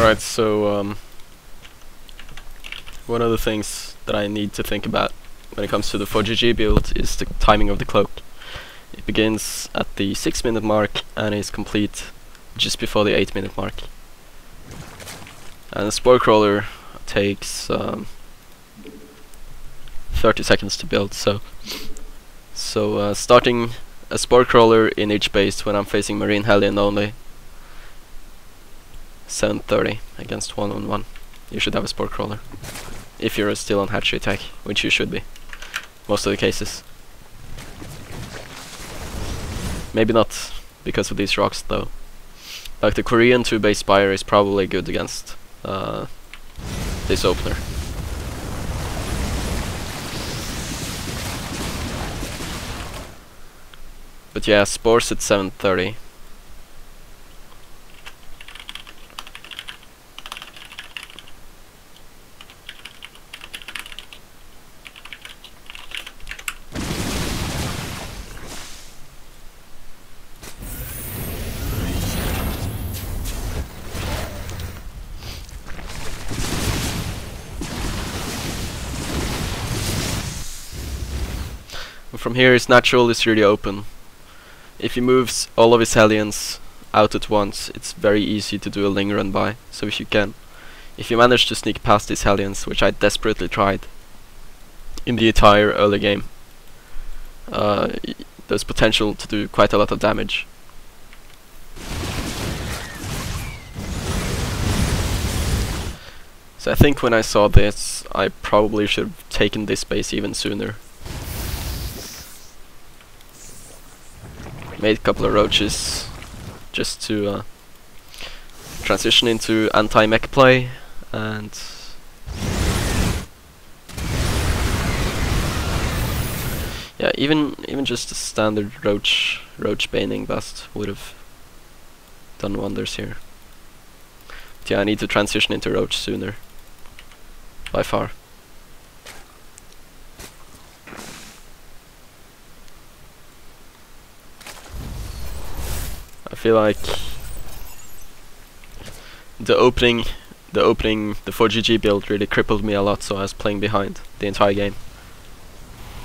Alright, so one of the things that I need to think about when it comes to the 4GG build is the timing of the cloak. It begins at the 6-minute mark and is complete just before the 8-minute mark. And the spore crawler takes 30 seconds to build, so starting a spore crawler in each base when I'm facing Marine Hellion only, 7:30 against 1-on-1. You should have a spore crawler. If you're still on hatchery attack, which you should be. Most of the cases. Maybe not because of these rocks though. Like the Korean 2-base Spire is probably good against this opener. But yeah, spores at 7:30. From here his natural is really open. If he moves all of his Hellions out at once, it's very easy to do a ling run by. So if you manage to sneak past his Hellions, which I desperately tried in the entire early game, there's potential to do quite a lot of damage. So I think when I saw this, I probably should have taken this base even sooner. Made a couple of roaches just to transition into anti-mech play, and yeah, even just a standard roach baning bust would have done wonders here. But yeah, I need to transition into roach sooner, by far. I feel like the 4GG build really crippled me a lot, so I was playing behind the entire game.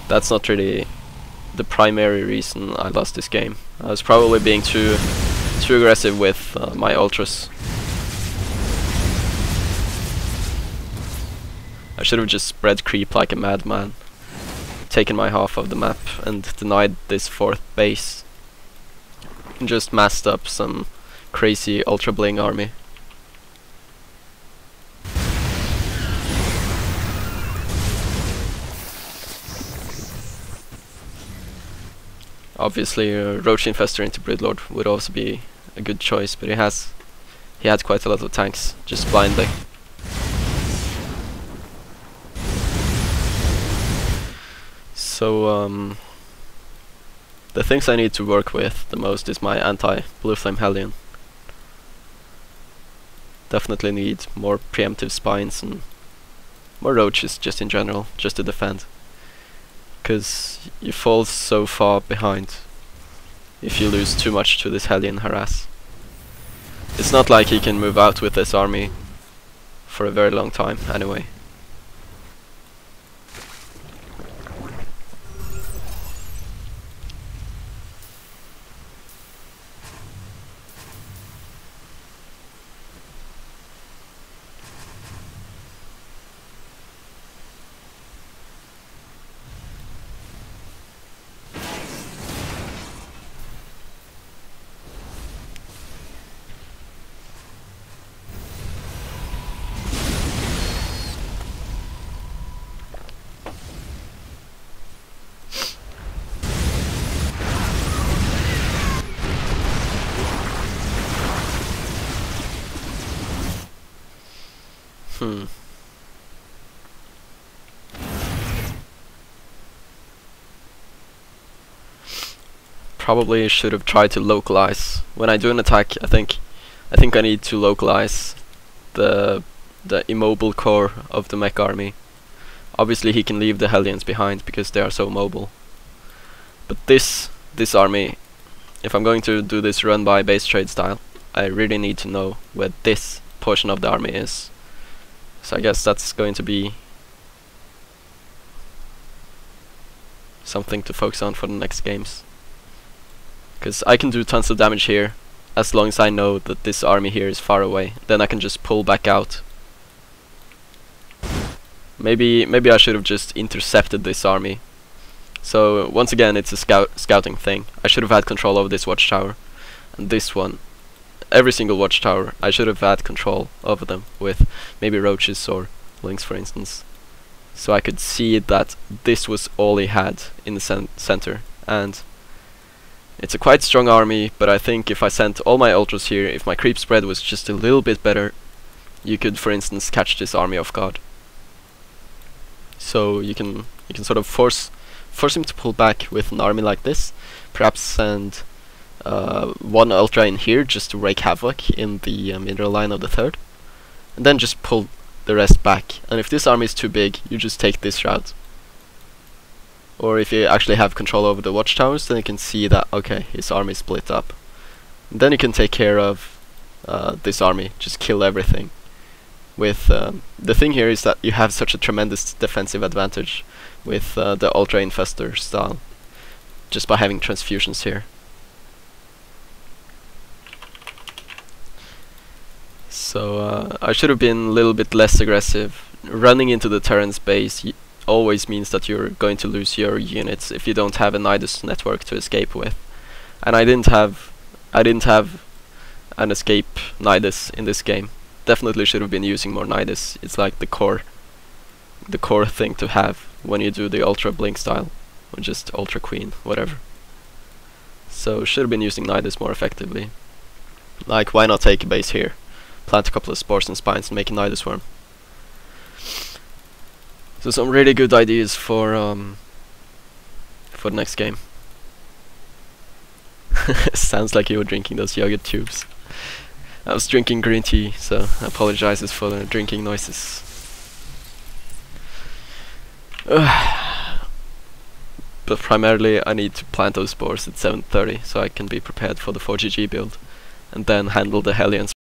That's not really the primary reason I lost this game. I was probably being too aggressive with my ultras. I should have just spread creep like a madman, taken my half of the map and denied this 4th base. And just massed up some crazy ultra bling army. Obviously Roach Infestor into Broodlord would also be a good choice, but he had quite a lot of tanks just blindly. So the things I need to work with the most is my anti-Blue Flame Hellion. Definitely need more preemptive spines and more roaches just in general, just to defend. Because you fall so far behind if you lose too much to this Hellion harass. It's not like he can move out with this army for a very long time anyway. Probably should have tried to localize. When I do an attack, I think I need to localize the immobile core of the mech army. Obviously he can leave the Hellions behind because they are so mobile. But this army, if I'm going to do this run by base trade style, I really need to know where this portion of the army is. So I guess that's going to be something to focus on for the next games. Because I can do tons of damage here, as long as I know that this army here is far away. Then I can just pull back out. Maybe I should have just intercepted this army. So once again, it's a scouting thing. I should have had control over this watchtower, and this one. Every single watchtower, I should have had control over them with maybe roaches or lynx, for instance. So I could see that this was all he had in the center. And it's a quite strong army, but I think if I sent all my ultras here, if my creep spread was just a little bit better, you could, for instance, catch this army off guard. So you can sort of force him to pull back with an army like this. Perhaps send one ultra in here just to wreak havoc in the mineral line of the third, and then just pull the rest back. And if this army is too big, you just take this route. Or if you actually have control over the watchtowers, then you can see that, okay, his army split up. And then you can take care of this army, just kill everything. With the thing here is that you have such a tremendous defensive advantage with the Ultra Infestor style, just by having transfusions here. So I should have been a little bit less aggressive. Running into the Terran's base always means that you're going to lose your units if you don't have a Nidus network to escape with. And I didn't have an escape Nidus in this game. Definitely should have been using more Nidus. It's like the core thing to have when you do the Ultra Blink style, or just Ultra Queen, whatever. So should have been using Nidus more effectively. Like, why not take a base here, plant a couple of spores and spines and make a Nidus worm. So some really good ideas for the next game. Sounds like you were drinking those yogurt tubes. I was drinking green tea, so I apologise for the drinking noises. But primarily I need to plant those spores at 7:30 so I can be prepared for the 4GG build, and then handle the Hellions